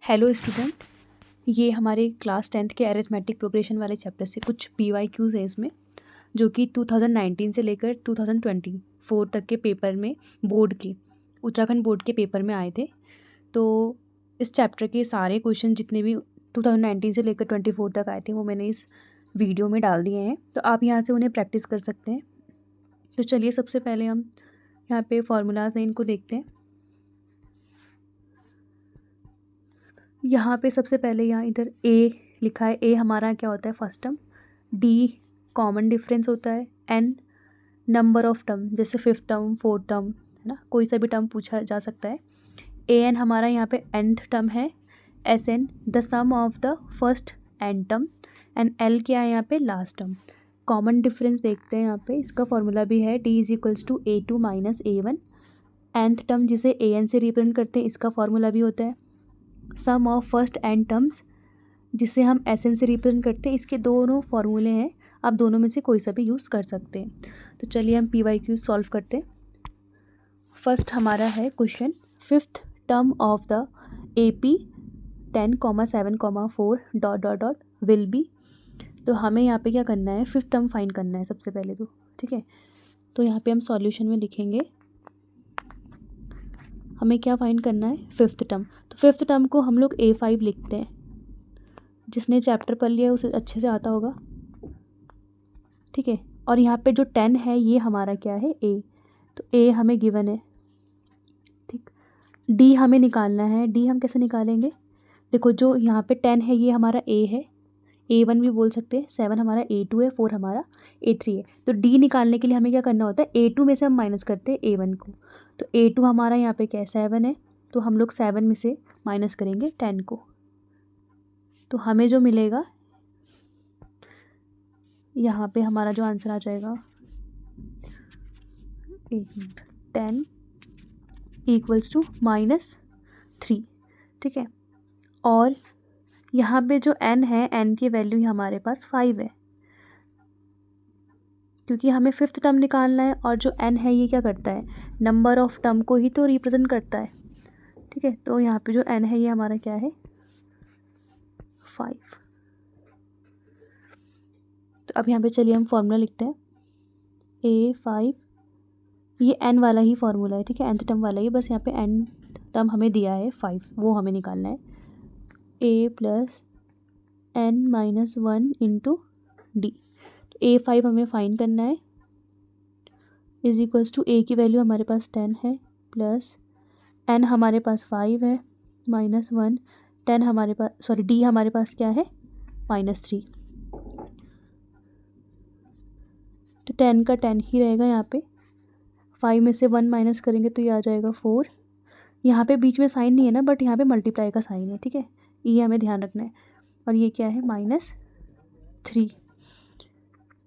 Hello student, ये हमारे class 10th के अरिथमेटिक प्रोग्रेशन वाले चैप्टर से कुछ PYQs है इसमें, जो कि 2019 से लेकर 2024 तक के पेपर में उत्तराखंड बोर्ड के पेपर में आए थे। तो इस चैप्टर के सारे क्वेश्चन जितने भी 2019 से लेकर 24 तक आए थे वो मैंने इस वीडियो में डाल दिए हैं, तो आप यहाँ से उन्हें प्रैक्टिस कर सकते हैं। तो चलिए सबसे पहले हम यहाँ पे फॉर्मूलाज हैं इनको देखते हैं। यहाँ पे सबसे पहले यहाँ इधर ए लिखा है। ए हमारा क्या होता है? First term. D common difference होता है। एन नंबर ऑफ टर्म, जैसे फिफ्थ टर्म, फोर्थ टर्म, है ना, कोई सा भी टर्म पूछा जा सकता है। ए एन हमारा यहाँ पे nth टर्म है। S N the sum of the first N term. And L क्या है यहाँ पे? Last term. कॉमन डिफरेंस देखते हैं यहाँ पे, इसका फॉर्मूला भी है D is equals to A2 minus A1। nth term जिसे AN से रिप्रेजेंट करते हैं, इसका फॉर्मूला भी होता है sum of first N terms जिसे हम SN से रिप्रेजेंट करते हैं। इसके दोनों फॉर्मूले हैं, आप दोनों में से कोई सा भी यूज़ कर सकते हैं। तो चलिए हम PYQ सॉल्व करते हैं। फर्स्ट हमारा है question, fifth term of the AP 10,7,4 dot dot dot will be. तो हमें यहाँ पे क्या करना है? फिफ्थ टर्म फाइंड करना है सबसे पहले तो, ठीक है। तो यहाँ पे हम सॉल्यूशन में लिखेंगे हमें क्या फाइंड करना है? Fifth term. तो फिफ्थ टर्म को हम लोग A5 लिखते हैं। जिसने चैप्टर पढ़ लिया उसे अच्छे से आता होगा, ठीक है। और यहाँ पे जो 10 है ये हमारा क्या है? A। तो A हमें गिवन है, ठीक। D हमें निकालना है। D हम कैसे निकालेंगे? देखो, जो यहाँ पे 10 है ये हमारा A है, A1 भी बोल सकते हैं। 7 हमारा A2 है, 4 हमारा A3 है। तो D निकालने के लिए हमें क्या करना होता है? A2 में से हम माइनस करते हैं A1 को। तो A2 हमारा यहाँ पे क्या है? 7 है। तो हम लोग 7 में से माइनस करेंगे 10 को, तो हमें जो मिलेगा यहाँ पे हमारा जो आंसर आ जाएगा 10 इक्वल्स टू -3, ठीक है। और यहाँ पे जो n है, n की वैल्यू हमारे पास 5 है, क्योंकि हमें फिफ्थ टर्म निकालना है। और जो n है ये क्या करता है? नंबर ऑफ टर्म को ही तो रिप्रेजेंट करता है, ठीक है। तो यहाँ पे जो n है ये हमारा क्या है? 5। तो अब यहाँ पे चलिए हम फॉर्मूला लिखते हैं A5। ये n वाला ही फॉर्मूला है, ठीक है, nth टर्म वाला ही, बस यहाँ पे n टर्म हमें दिया है 5, वो हमें निकालना है। A plus n minus 1 into D. तो A5 हमें फाइंड करना है, इज इक्वल्स टू A की वैल्यू हमारे पास 10 है, प्लस n हमारे पास 5 है, माइनस 1। 10 हमारे पास, सॉरी, D हमारे पास क्या है? -3। तो 10 का 10 ही रहेगा यहाँ पे। 5 में से 1 माइनस करेंगे तो ये आ जाएगा 4। यहाँ पे बीच में साइन नहीं है ना, बट यहाँ पे मल्टीप्लाई का साइन है, ठीक है, ये हमें ध्यान रखना है। और ये क्या है? -3।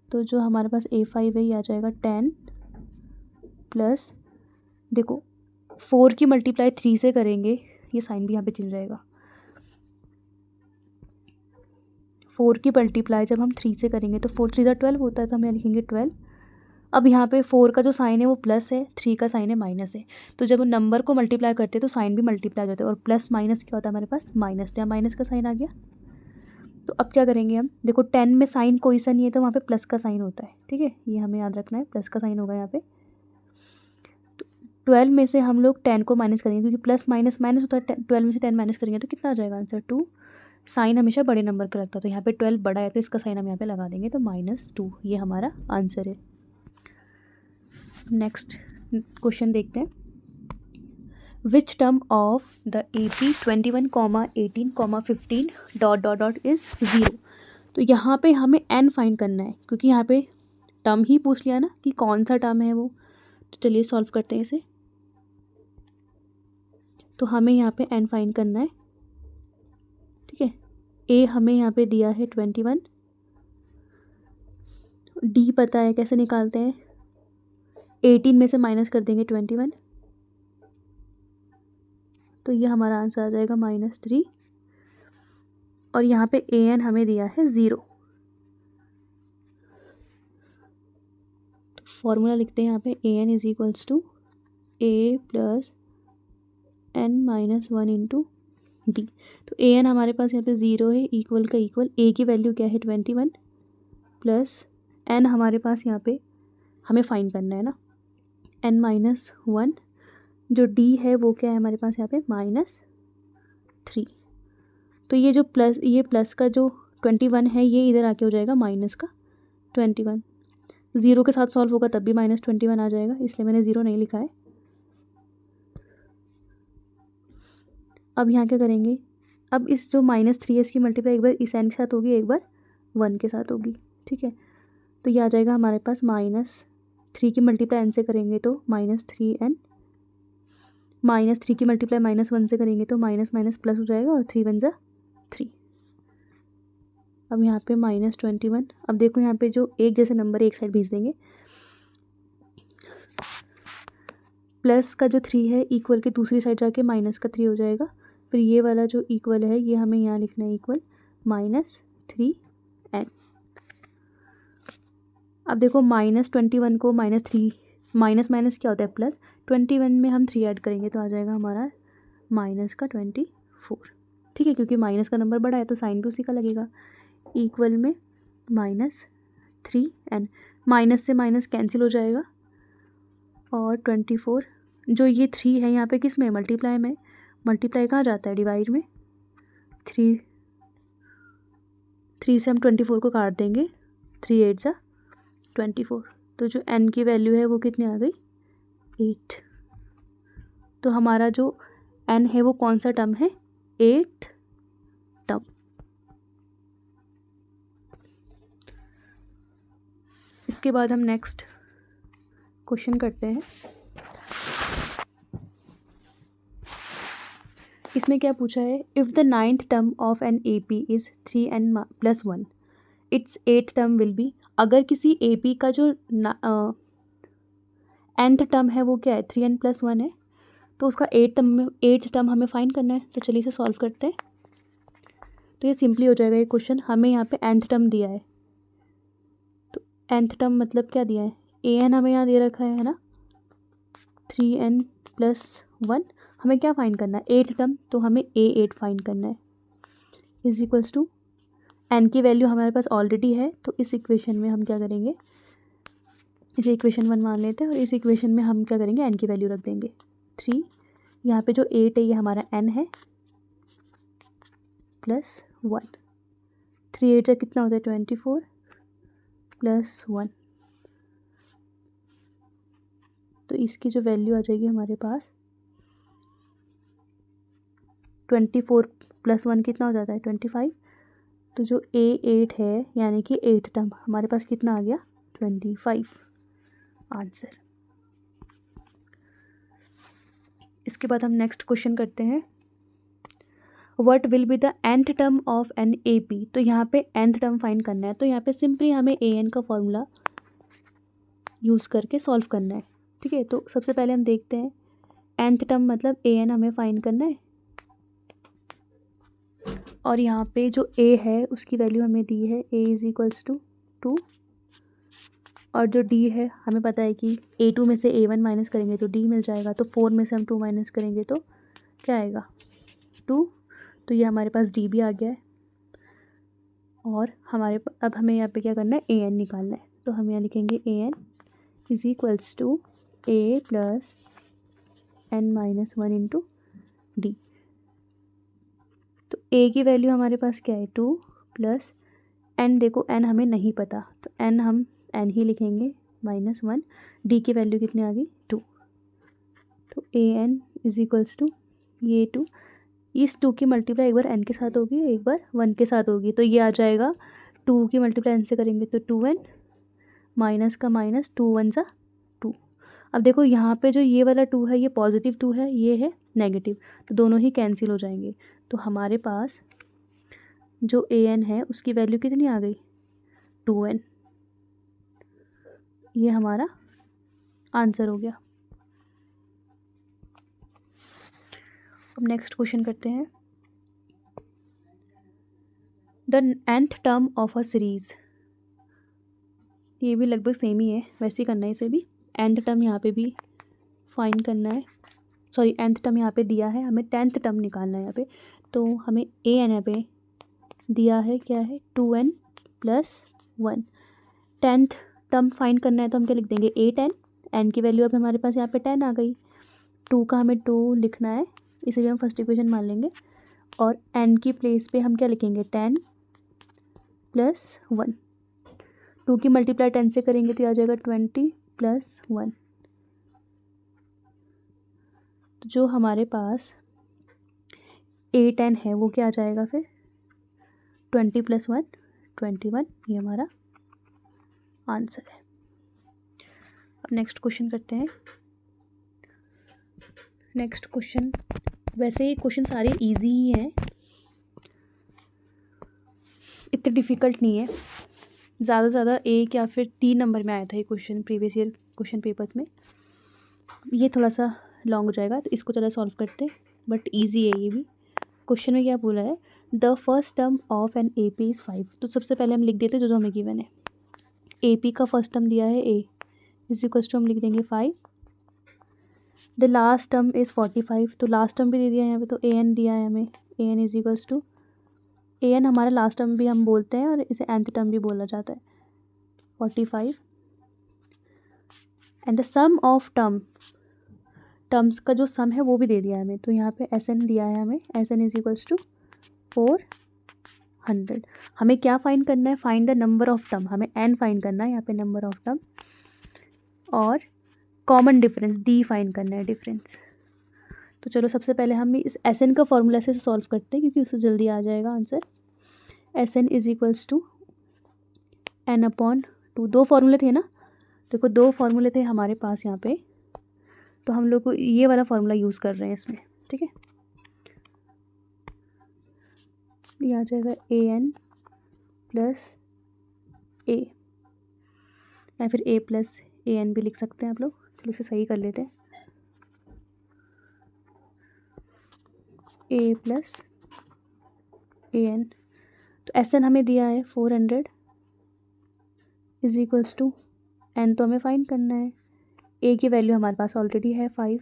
तो जो हमारे पास A5 है ये आ जाएगा 10 प्लस, देखो 4 की मल्टीप्लाई 3 से करेंगे, ये साइन भी यहाँ पे चेंज रहेगा। 4 की मल्टीप्लाई जब हम 3 से करेंगे तो 4 3 12 होता है, तो हम यहाँ लिखेंगे 12। अब यहाँ पे 4 का जो साइन है वो प्लस है, 3 का साइन है माइनस है। तो जब नंबर को मल्टीप्लाई करते हैं तो साइन भी मल्टीप्लाई हो जाता है, और प्लस माइनस क्या होता है हमारे पास? माइनस। तो यहाँ माइनस का साइन आ गया। तो अब क्या करेंगे हम? देखो 10 में साइन कोई सा नहीं है, तो वहाँ पे प्लस का साइन होता है, ठीक है, ये हमें याद रखना है, प्लस का साइन होगा यहाँ पे। तो 12 में से हम लोग 10 को माइनस करेंगे, क्योंकि प्लस माइनस माइनस होता है। 12 में से 10 माइनस करेंगे तो कितना आ जाएगा आंसर? 2। साइन हमेशा बड़े नंबर पर लगता है, तो यहाँ पे 12 बड़ा है तो इसका साइन हम यहाँ पे लगा देंगे, तो -2 ये हमारा आंसर है। नेक्स्ट क्वेश्चन देखते हैं, which term of the AP 21, 18, 15 dot dot dot is 0। तो यहाँ पे हमें n फाइंड करना है, क्योंकि यहाँ पे टर्म ही पूछ लिया ना कि कौन सा टर्म है वो। तो चलिए सॉल्व करते हैं इसे। तो हमें यहाँ पे n फाइंड करना है, ठीक है। A हमें यहाँ पे दिया है 21, D पता है कैसे निकालते हैं? 18 में से माइनस कर देंगे 21, तो ये हमारा आंसर आ जाएगा -3। और यहाँ पे AN हमें दिया है 0। तो फॉर्मूला लिखते हैं यहाँ पे AN is equals to A plus n minus 1 into D. तो ए एन हमारे पास यहाँ पे 0 है, इक्वल का इक्वल, ए की वैल्यू क्या है 21 प्लस एन हमारे पास यहाँ पे हमें फाइंड करना है ना, n-1, जो डी है वो क्या है हमारे पास यहाँ पे -3। तो ये जो प्लस, ये प्लस का जो 21 है ये इधर आके हो जाएगा माइनस का 21, 0 के साथ सॉल्व होगा तब भी -21 आ जाएगा, इसलिए मैंने 0 नहीं लिखा है। अब यहाँ क्या करेंगे, अब इस जो -3 है इसकी मल्टीप्लाई एक बार इस एन के साथ होगी, एक बार 1 के साथ होगी, ठीक है। तो ये आ जाएगा हमारे पास -3 की मल्टीप्लाई n से करेंगे तो -3n, -3 की मल्टीप्लाई -1 से करेंगे तो माइनस माइनस प्लस हो जाएगा और 3 वन ज़ा 3। अब यहाँ पे -21, अब देखो यहाँ पे जो एक जैसे नंबर एक साइड भेज देंगे, प्लस का जो 3 है इक्वल के दूसरी साइड जाके माइनस का 3 हो जाएगा, फिर ये वाला जो इक्वल है ये हमें यहाँ लिखना है इक्वल -3n। अब देखो -21 को -3, माइनस माइनस क्या होता है प्लस, 21 में हम 3 ऐड करेंगे तो आ जाएगा हमारा -24, ठीक है, क्योंकि माइनस का नंबर बड़ा है तो साइन भी उसी का लगेगा, इक्वल में -3n, माइनस से माइनस कैंसिल हो जाएगा और 24, जो ये 3 है यहाँ पे किस में, मल्टीप्लाई में, मल्टीप्लाई कहाँ जाता है, डिवाइड में, 3 से हम 24 को काट देंगे, 3 8 ज़ा 24, तो जो n की वैल्यू है वो कितनी आ गई 8। तो हमारा जो n है वो कौन सा टर्म है, 8th टर्म। इसके बाद हम नेक्स्ट क्वेश्चन करते हैं। इसमें क्या पूछा है, if the 9th term of an A P is 3n+1 its 8th term will be, अगर किसी ए पी का जो nth टर्म है वो क्या है 3n+1 है, तो उसका 8th टर्म हमें फाइंड करना है। तो चलिए इसे सॉल्व करते हैं। तो ये सिंपली हो जाएगा ये क्वेश्चन, हमें यहाँ पे nth टर्म दिया है, तो nth टर्म मतलब क्या दिया है, an हमें यहाँ दे रखा है ना 3n+1, हमें क्या फाइंड करना है 8th टर्म, तो हमें a8 फाइंड करना है, इज इक्वल्स टू n की वैल्यू हमारे पास ऑलरेडी है, तो इस इक्वेशन में हम क्या करेंगे, इसे इक्वेशन 1 मान लेते हैं और इस इक्वेशन में हम क्या करेंगे n की वैल्यू रख देंगे 3, यहाँ पे जो 8 है ये हमारा n है +1, 3 8 कितना होता है 24 +1, तो इसकी जो वैल्यू आ जाएगी हमारे पास 24 + 1 कितना हो जाता है 25, तो जो a8 है यानी कि 8th टर्म हमारे पास कितना आ गया 25 आंसर। इसके बाद हम नेक्स्ट क्वेश्चन करते हैं, what will be the nth term of an A P. तो यहाँ पे nth टर्म फाइंड करना है, तो यहाँ पे सिंपली हमें ए एन का फॉर्मूला यूज़ करके सॉल्व करना है, ठीक है। तो सबसे पहले हम देखते हैं nth टर्म मतलब ए एन हमें फाइंड करना है, और यहाँ पे जो a है उसकी वैल्यू हमें दी है a = 2, और जो d है हमें पता है कि a2 में से a1 माइनस करेंगे तो d मिल जाएगा, तो 4 में से हम 2 माइनस करेंगे तो क्या आएगा 2, तो ये हमारे पास d भी आ गया है, और अब हमें यहाँ पे क्या करना है an निकालना है, तो हम यहाँ लिखेंगे an = a + n-1 × d। तो a की वैल्यू हमारे पास क्या है 2 प्लस n, देखो n हमें नहीं पता तो n हम n ही लिखेंगे -1, d की वैल्यू कितनी आ गई 2, तो an = ये 2, इस 2 की मल्टीप्लाई एक बार n के साथ होगी एक बार 1 के साथ होगी, तो ये आ जाएगा 2 की मल्टीप्लाई n से करेंगे तो 2n, माइनस का माइनस 2 1 ज़ा 2। अब देखो यहाँ पे जो ये वाला 2 है ये पॉजिटिव 2 है, ये है नेगेटिव, तो दोनों ही कैंसिल हो जाएंगे, तो हमारे पास जो an है उसकी वैल्यू कितनी आ गई 2n, ये हमारा आंसर हो गया। अब नेक्स्ट क्वेश्चन करते हैं, the nth term of a series, ये भी लगभग सेम ही है, वैसे ही करना है इसे भी, nth टर्म यहाँ पे भी फाइंड करना है, सॉरी nth टर्म यहाँ पे दिया है, हमें 10th टर्म निकालना है यहाँ पे, तो हमें ए एन यहाँ पे दिया है क्या है 2n+1। 10th टर्म फाइंड करना है तो हम क्या लिख देंगे 8n। n की वैल्यू अब हमारे पास यहाँ पे 10 आ गई। 2 का हमें 2 लिखना है, इसे भी हम फर्स्ट इक्वेशन मान लेंगे। और n की प्लेस पे हम क्या लिखेंगे 10+1। 2 की मल्टीप्लाई 10 से करेंगे तो आ जाएगा 20+1। तो जो हमारे पास 8n है वो क्या आ जाएगा फिर 20+1 21। ये हमारा आंसर है। अब नेक्स्ट क्वेश्चन करते हैं। नेक्स्ट क्वेश्चन, वैसे ये क्वेश्चन सारे इजी ही हैं, इतने डिफ़िकल्ट नहीं है। ज़्यादा से ज़्यादा 1 या फिर 3 नंबर में आया था ये question previous year question papers में। ये थोड़ा सा लॉन्ग हो जाएगा तो इसको ज़रा सॉल्व करते हैं, बट ईजी है ये भी। क्वेश्चन में क्या बोला है, the first term of an A P is 5। तो सबसे पहले हम लिख देते जो हमें गिवन है। ए पी का फर्स्ट टर्म दिया है ए इज इक्वल टू हम लिख देंगे 5। The last term is 45। तो लास्ट टर्म भी दे दिया है यहाँ पे, तो ए एन दिया है हमें। A n is equals to, a n हमारा लास्ट टर्म भी हम बोलते हैं और इसे nth टर्म भी बोला जाता है 45। And the sum of terms का जो सम है वो भी दे दिया है हमें। तो यहाँ पे एस एन दिया है हमें, s n is equals to 400। हमें क्या फाइंड करना है, find the number of term. हमें n फाइंड करना है यहाँ पे नंबर ऑफ टर्म, और कॉमन डिफरेंस डी फाइंड करना है डिफरेंस। तो चलो सबसे पहले हम इस एस एन का फॉर्मूला से सॉल्व करते हैं क्योंकि उससे जल्दी आ जाएगा answer. S n is equals to n/2। दो फार्मूले थे ना, देखो दो फार्मूले थे हमारे पास यहाँ पे, तो हम लोग को ये वाला फार्मूला यूज़ कर रहे हैं इसमें, ठीक है। ये आ जाएगा an प्लस ए, या फिर a प्लस an भी लिख सकते हैं आप लोग। चलो इसे सही कर लेते हैं, a प्लस an। तो एस एन हमें दिया है 400 इज इक्वल्स टू n, तो हमें फाइंड करना है। a की वैल्यू हमारे पास ऑलरेडी है 5,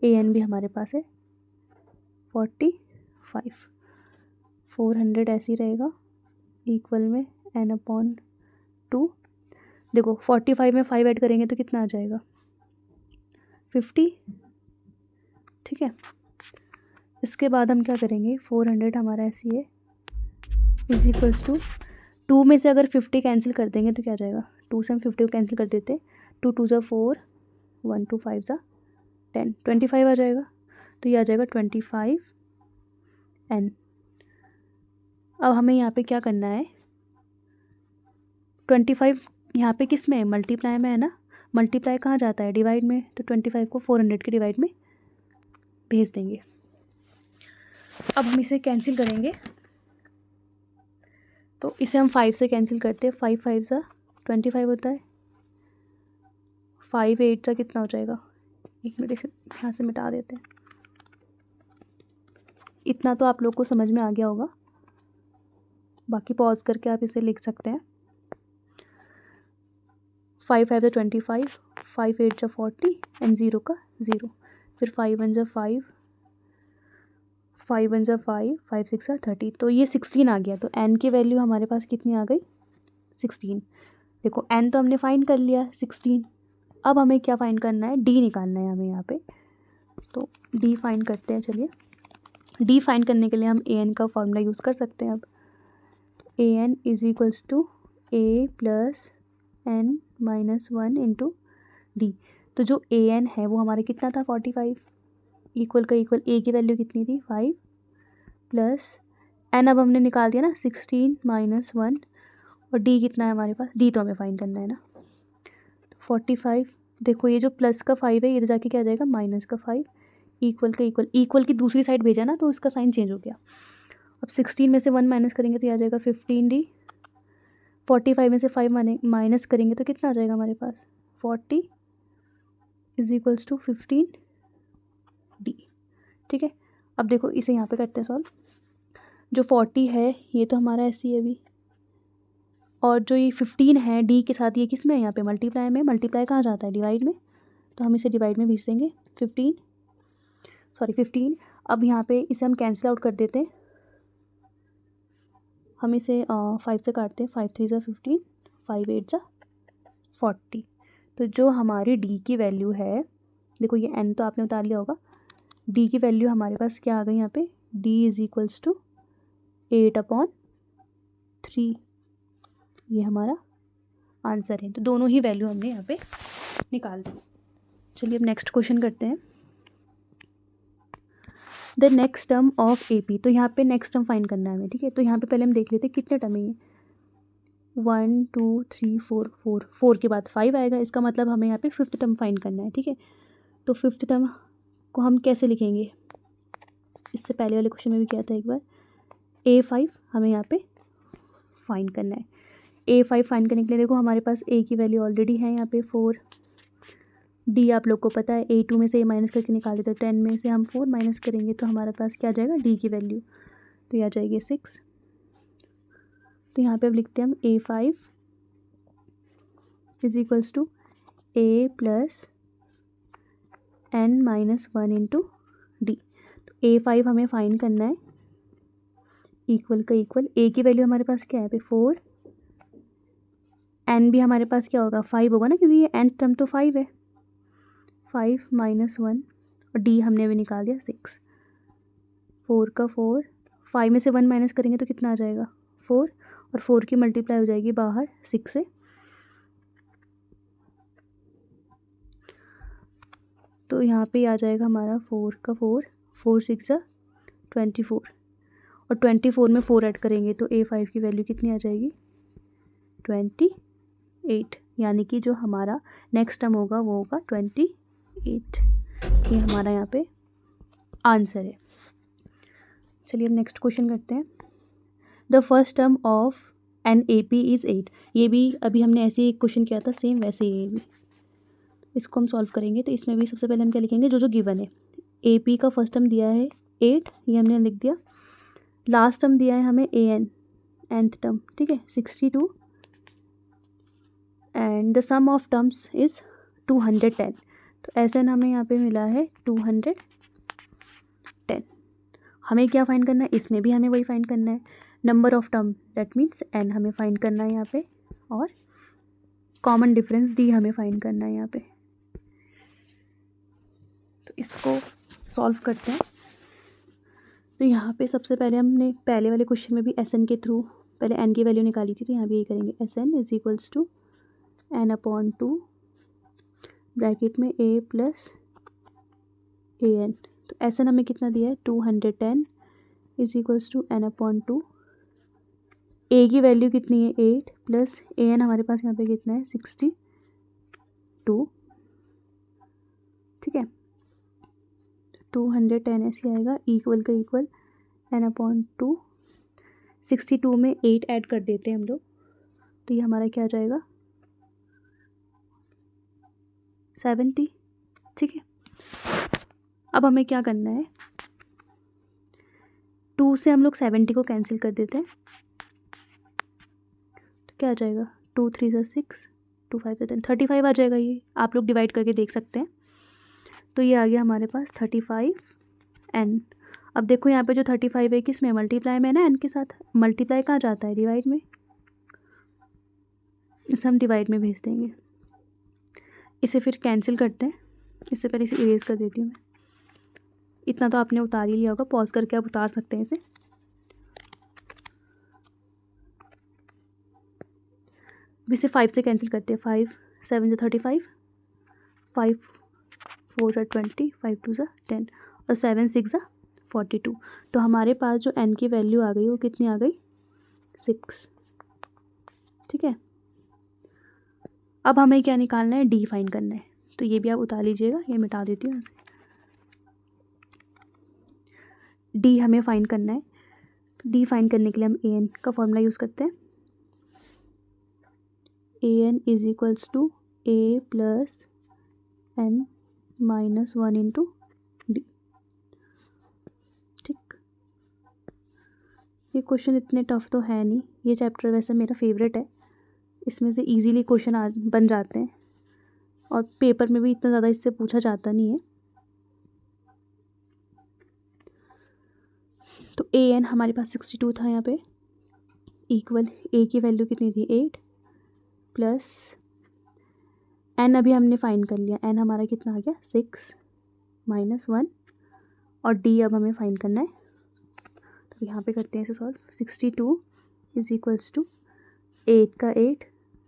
an भी हमारे पास है 45। 400 ऐसे ही रहेगा इक्वल में n/2। देखो 45 में 5 ऐड करेंगे तो कितना आ जाएगा 50, ठीक है। इसके बाद हम क्या करेंगे, 400 हमारा ऐसे ही है इज इक्वल्स टू 2 में से अगर 50 कैंसिल कर देंगे तो क्या आ जाएगा, 2 से हम 50 को कैंसिल कर देते, 2 2 ज़ा 4, 1 2 5 ज़ा 10, 25 आ जाएगा। तो ये आ जाएगा 25n। अब हमें यहाँ पे क्या करना है, 25 यहाँ पे किस में है, मल्टीप्लाई में है ना। मल्टीप्लाई कहाँ जाता है, डिवाइड में। तो 25 को 400 के डिवाइड में भेज देंगे। अब हम इसे कैंसिल करेंगे, तो इसे हम 5 से कैंसिल करते हैं। 5 5 ज़ा 25 होता है, 5 8 ज़ा कितना हो जाएगा, एक मिनट इसे यहाँ से मिटा देते हैं। इतना तो आप लोग को समझ में आ गया होगा, बाकी पॉज करके आप इसे लिख सकते हैं। 5 5 ज़ा 25, 5 8 ज़ा 40 एंड 0 का 0। फिर 5 1 ज़ा 5, 5 1 ज़ा 5, 5 6 ज़ा 30। तो ये 16 आ गया। तो n की वैल्यू हमारे पास कितनी आ गई 16। देखो n तो हमने फाइंड कर लिया 16। अब हमें क्या फाइंड करना है, d निकालना है हमें यहाँ पे। तो d फाइंड करते हैं। चलिए d फाइंड करने के लिए हम an का फॉर्मूला यूज़ कर सकते हैं। अब an is equals to a plus n minus 1 into D. तो जो an है वो हमारा कितना था 45, इक्वल का इक्वल a की वैल्यू कितनी थी 5 प्लस n अब हमने निकाल दिया ना 16 माइनस 1, और d कितना है हमारे पास, d तो हमें फाइंड करना है ना। तो 45, देखो ये जो प्लस का 5 है इधर जाके क्या आ जाएगा माइनस का 5, इक्वल का इक्वल, इक्वल की दूसरी साइड भेजा ना तो इसका साइन चेंज हो गया। अब 16 में से 1 माइनस करेंगे तो आ जाएगा 15d। 45 में से 5 माइनस करेंगे तो कितना आ जाएगा हमारे पास 40 इज इक्वल्स टू 15d, ठीक है। अब देखो इसे यहाँ पे करते हैं सॉल्व। जो 40 है ये तो हमारा ऐसी है अभी, और जो ये 15 है d के साथ, ये किस में है यहाँ पे मल्टीप्लाई में। मल्टीप्लाई कहाँ जाता है डिवाइड में, तो हम इसे डिवाइड में भेज देंगे 15। अब यहाँ पे इसे हम कैंसिल आउट कर देते हैं, हम इसे 5 से काटते हैं, 5 3 ज़ा 15, 5 8 ज़ा 40। तो जो हमारी डी की वैल्यू है, देखो ये एन तो आपने उतार लिया होगा, डी की वैल्यू हमारे पास क्या आ गई यहाँ पे, डी इज़ इक्वल्स टू 8/3, ये हमारा आंसर है। तो दोनों ही वैल्यू हमने यहाँ पे निकाल दी। चलिए अब नेक्स्ट क्वेश्चन करते हैं। The next term of A P, तो यहाँ पे नेक्स्ट टर्म फाइंड करना है हमें, ठीक है। तो यहाँ पे पहले हम देख लेते हैं कितने टर्म है ये, 1 2 3 4, 4 के बाद 5 आएगा, इसका मतलब हमें यहाँ पे फिफ्थ टर्म फाइंड करना है, ठीक है। तो फिफ्थ टर्म को हम कैसे लिखेंगे, इससे पहले वाले क्वेश्चन में भी किया था एक बार, A5 हमें यहाँ पे फाइंड करना है। A5 फाइंड करने के लिए देखो हमारे पास A की वैल्यू ऑलरेडी है यहाँ पे 4, D आप लोग को पता है, A2 में से A माइनस करके निकाले तो 10 में से हम 4 माइनस करेंगे तो हमारे पास क्या आ जाएगा, D की वैल्यू, तो ये आ जाएगी 6। तो यहाँ पे अब लिखते हैं हम A5 is equals to A plus n minus 1 into D. तो A5 हमें फाइंड करना है, इक्वल का इक्वल, A की वैल्यू हमारे पास क्या है पे 4, n भी हमारे पास क्या होगा 5 होगा ना, क्योंकि ये nth टर्म तो 5 है, 5 माइनस 1, और D हमने भी निकाल दिया 6, 4 का 4, 5 में से 1 माइनस करेंगे तो कितना आ जाएगा 4, और 4 की मल्टीप्लाई हो जाएगी बाहर 6 से, तो यहाँ पे आ जाएगा हमारा 4 का 4, 4 6 ज़ा 24, और 24 में 4 ऐड करेंगे तो A5 की वैल्यू कितनी आ जाएगी 28, यानी कि जो हमारा नेक्स्ट टर्म होगा वो होगा 28, ये हमारा यहाँ पे आंसर है। चलिए अब नेक्स्ट क्वेश्चन करते हैं। The first term of an A P is 8, ये भी अभी हमने ऐसे ही एक क्वेश्चन किया था सेम वैसे ये भी, इसको हम सॉल्व करेंगे। तो इसमें भी सबसे पहले हम क्या लिखेंगे, जो गिवन है, ए पी का फर्स्ट टर्म दिया है 8, ये हमने लिख दिया, लास्ट टर्म दिया है हमें ए एन, nth टर्म, ठीक है 62, and the sum of terms is 210, तो एस एन हमें यहाँ पे मिला है 210। हमें क्या फाइंड करना है, इसमें भी हमें वही फाइंड करना है, number of term that means n हमें फाइंड करना है यहाँ पे, और कॉमन डिफरेंस d हमें फाइंड करना है यहाँ पे। तो इसको सॉल्व करते हैं। तो यहाँ पे सबसे पहले हमने पहले वाले क्वेश्चन में भी एस एन के थ्रू पहले n की वैल्यू निकाली थी, तो यहाँ भी यही करेंगे, s n is equals to n/2 bracket में a प्लस ए एन। तो एस एन हमें कितना दिया है 210 is equals to n/2, a की वैल्यू कितनी है 8 प्लस ए एन हमारे पास यहाँ पे कितना है 62, ठीक है 210 ऐसे आएगा, इक्वल का इक्वल n/2, 62 में 8 ऐड कर देते हैं हम लोग, तो ये हमारा क्या आ जाएगा 70, ठीक है। अब हमें क्या करना है, 2 से हम लोग 70 को कैंसिल कर देते हैं, तो क्या आ जाएगा 2 3 ज़ा 6, 2 5 ज़ा 10, 35 आ जाएगा, ये आप लोग डिवाइड करके देख सकते हैं। तो ये आ गया हमारे पास 35n। अब देखो यहाँ पे जो 35 है किस में मल्टीप्लाई में है ना, n के साथ, मल्टीप्लाई कहाँ जाता है डिवाइड में, इसे हम डिवाइड में भेज देंगे। इसे फिर कैंसिल करते हैं, इससे पहले इसे इरेज कर देती हूँ मैं, इतना तो आपने उतार ही लिया होगा, पॉज करके आप उतार सकते हैं इसे। अब इसे 5 से कैंसिल करते हैं, 5 7 ज़ा 35, 5 4 ज़ा 20, 5 2 ज़ा 10, और 7 6 ज़ा 42। तो हमारे पास जो n की वैल्यू आ गई वो कितनी आ गई 6, ठीक है। अब हमें क्या निकालना है, d फाइंड करना है, तो ये भी आप उतार लीजिएगा, ये मिटा देती हूँ ऐसे, d हमें फाइंड करना है। d फाइंड करने के लिए हम an का फॉर्मूला यूज़ करते हैं, an is equals to a plus n minus 1 into d, ठीक। ये क्वेश्चन इतने टफ तो है नहीं, ये चैप्टर वैसे मेरा फेवरेट है, इसमें से इजीली क्वेश्चन बन जाते हैं, और पेपर में भी इतना ज़्यादा इससे पूछा जाता नहीं है। तो ए एन हमारे पास 62 था यहाँ पे, इक्वल ए की वैल्यू कितनी थी 8 प्लस एन अभी हमने फाइंड कर लिया, एन हमारा कितना आ गया 6 माइनस 1, और डी अब हमें फाइंड करना है। तो यहाँ पे करते हैं इसे सॉल्व। 62 इज इक्वल्स टू 8 का 8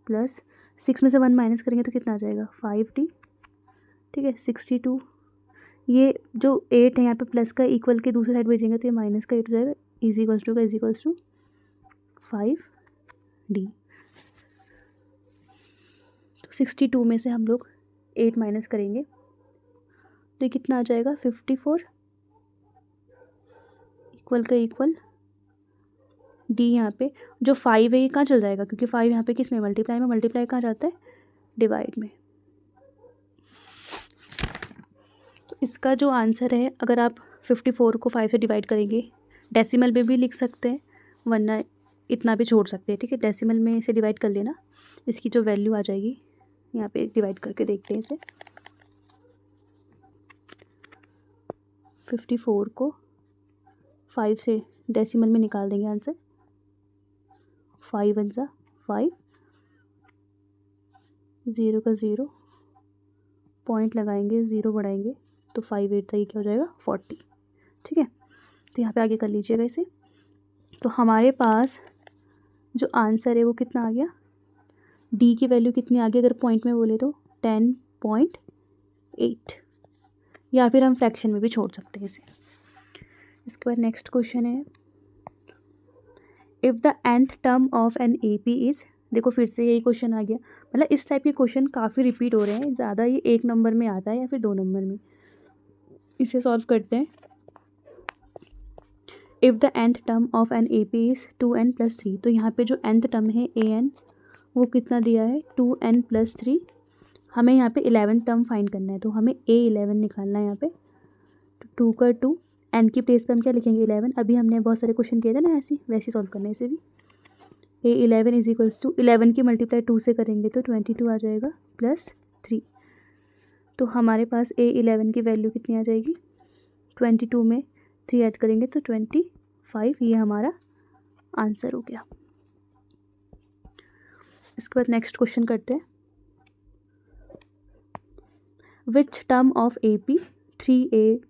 प्लस 6 में से 1 माइनस करेंगे तो कितना आ जाएगा 5D, ठीक है। 62 ये जो 8 है यहाँ पे प्लस का इक्वल के दूसरी साइड भेजेंगे तो ये माइनस का 8 हो जाएगा, इज इक्वल्स टू का इज इक्वल्स टू 5D। तो 62 में से हम लोग 8 माइनस करेंगे तो ये कितना आ जाएगा 54, इक्वल का इक्वल डी। यहाँ पे जो 5 है ये कहाँ चल जाएगा, क्योंकि 5 यहाँ पे किस में मल्टीप्लाई में, मल्टीप्लाई कहाँ जाता है डिवाइड में। तो इसका जो आंसर है, अगर आप 54 को 5 से डिवाइड करेंगे, डेसिमल में भी लिख सकते हैं वरना इतना भी छोड़ सकते हैं, ठीक है। डेसिमल में इसे डिवाइड कर लेना, इसकी जो वैल्यू आ जाएगी, यहाँ पे डिवाइड करके देखते हैं इसे। 54 को 5 से डेसिमल में निकाल देंगे आंसर, 5 1 सा 5, 0 का 0, पॉइंट लगाएंगे 0 बढ़ाएंगे तो 5 8 था, ये क्या हो जाएगा 40, ठीक है। तो यहाँ पे आगे कर लीजिएगा इसे। तो हमारे पास जो आंसर है वो कितना आ गया, डी की वैल्यू कितनी आ गई अगर पॉइंट में बोले तो 10.8, या फिर हम फ्रैक्शन में भी छोड़ सकते हैं इसे। इसके बाद नेक्स्ट क्वेश्चन है, if the nth term of an AP is, देखो फिर से यही क्वेश्चन आ गया, मतलब इस टाइप के क्वेश्चन काफ़ी रिपीट हो रहे हैं, ज़्यादा ये 1 नंबर में आता है या फिर 2 नंबर में। इसे सॉल्व करते हैं। If the nth term of an AP is 2n + 3, तो यहाँ पे जो nth टर्म है an वो कितना दिया है 2n + 3, हमें यहाँ पे 11 टर्म फाइंड करना है, तो हमें A11 निकालना है यहाँ पे। 2 का 2, n की प्लेस पे हम क्या लिखेंगे 11, अभी हमने बहुत सारे क्वेश्चन किए थे ना ऐसे, वैसे सॉल्व करना है इसे भी। A11 इज इक्वल्स टू 11 की मल्टीप्लाई 2 से करेंगे तो 22 आ जाएगा प्लस 3, तो हमारे पास A11 की वैल्यू कितनी आ जाएगी 22 में 3 ऐड करेंगे तो 25, ये हमारा आंसर हो गया। इसके बाद नेक्स्ट क्वेश्चन करते हैं, which term of AP 3, 8,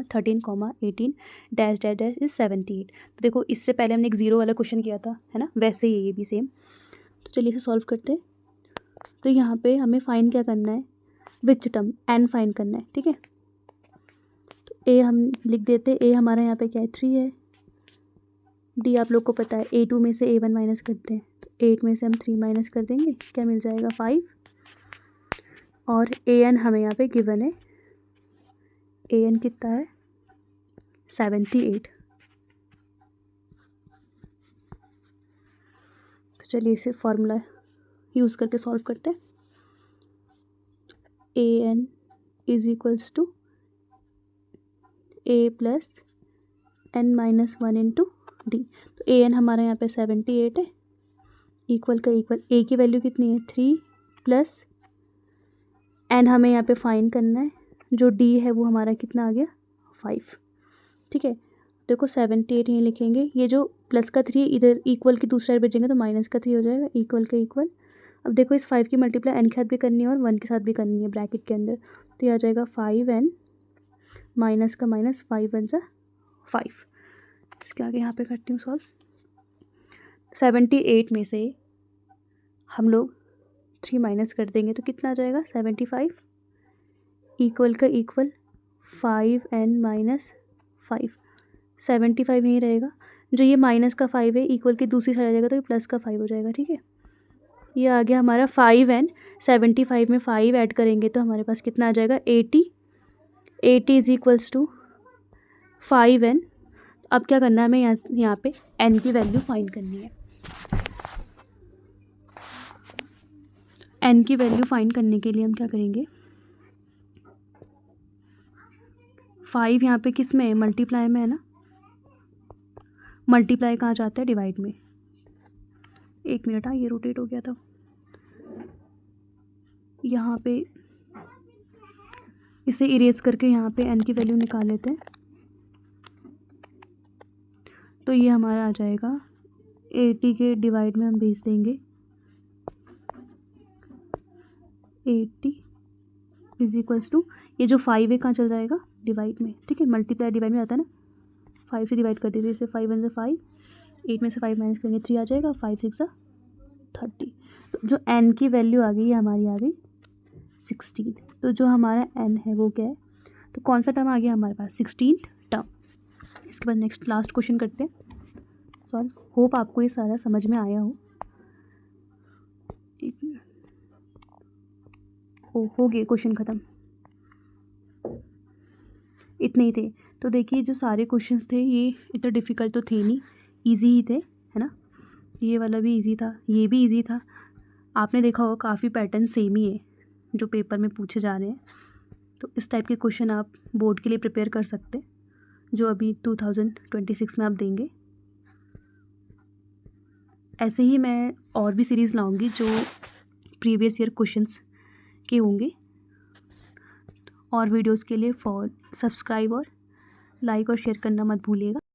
13, 18 dash dash dash is 78। तो देखो इससे पहले हमने एक 0 वाला क्वेश्चन किया था, है ना, वैसे ही ये भी सेम। तो चलिए इसे सॉल्व करते हैं। तो यहाँ पे हमें फाइंड क्या करना है, विच टर्म n फाइंड करना है, ठीक है। तो A हम लिख देते, A हमारा यहाँ पे क्या है 3 है, D आप लोग को पता है A2 में से A1 माइनस करते हैं, तो 8 में से हम 3 माइनस कर देंगे, क्या मिल जाएगा 5, और an हमें यहाँ पे गिवन है, an कितना है 78। तो चलिए इसे फॉर्मूला यूज़ करके सॉल्व करते हैं। an is equals to a plus n minus 1 into D. तो an हमारा यहाँ पे 78 है, इक्वल का इक्वल a की वैल्यू कितनी है 3 प्लस n हमें यहाँ पे फाइंड करना है, जो d है वो हमारा कितना आ गया 5, ठीक है। देखो 78 यहीं लिखेंगे, ये जो प्लस का 3 इधर इक्वल की दूसरी साइड भेजेंगे तो माइनस का 3 हो जाएगा, इक्वल का इक्वल। अब देखो इस 5 की मल्टीप्लाई n के साथ भी करनी है और 1 के साथ भी करनी है ब्रैकेट के अंदर, तो ये आ जाएगा 5n माइनस का माइनस 5 1 सा 5। इसके आगे यहाँ पे करती हूँ सॉल्व। 78 में से हम लोग 3 माइनस कर देंगे तो कितना आ जाएगा 75, इक्वल का इक्वल 5n माइनस 5, 75 यहीं रहेगा, जो ये माइनस का 5 है इक्वल की दूसरी साइड आ जाएगा तो ये प्लस का 5 हो जाएगा, ठीक है। ये आ गया हमारा 5n, 75 में 5 ऐड करेंगे तो हमारे पास कितना आ जाएगा 80, 80 इज इक्वल्स टू 5n। अब क्या करना है हमें, यहाँ पे n की वैल्यू फाइंड करनी है। n की वैल्यू फाइंड करने के लिए हम क्या करेंगे, 5 यहाँ पे किस में है मल्टीप्लाई में है ना, मल्टीप्लाई कहाँ जाता है डिवाइड में। 1 मिनट, हाँ ये रोटेट हो गया था, यहाँ पे इसे इरेज करके यहाँ पे n की वैल्यू निकाल लेते हैं। तो ये हमारा आ जाएगा 80 के डिवाइड में हम भेज देंगे 80 इज इक्वल्स टू, ये जो 5 है कहाँ चल जाएगा डिवाइड में, ठीक है, मल्टीप्लाई डिवाइड में आता है ना, 5 से डिवाइड कर दीजिए इसे, 5 1 से 5, 8 में से 5 माइनस करेंगे 3 आ जाएगा, 5 6 30। तो जो n की वैल्यू आ गई ये हमारी आ गई 16। तो जो हमारा n है वो क्या है, तो कौन सा टर्म आ गया हमारे पास, 16 टर्म। इसके बाद नेक्स्ट लास्ट क्वेश्चन करते हैं सॉल्व। होप आपको ये सारा समझ में आया हो गए क्वेश्चन ख़त्म, इतने ही थे। तो देखिए जो सारे क्वेश्चंस थे ये इतना डिफ़िकल्ट तो थे नहीं, इजी ही थे, है ना। ये वाला भी इजी था, ये भी इजी था। आपने देखा होगा काफ़ी पैटर्न सेम ही है जो पेपर में पूछे जा रहे हैं। तो इस टाइप के क्वेश्चन आप बोर्ड के लिए प्रिपेयर कर सकते हैं, जो अभी 2026 में आप देंगे। ऐसे ही मैं और भी सीरीज़ लाऊंगी जो प्रीवियस ईयर क्वेश्चंस के होंगे। और वीडियोस के लिए सब्सक्राइब और लाइक और शेयर करना मत भूलिएगा।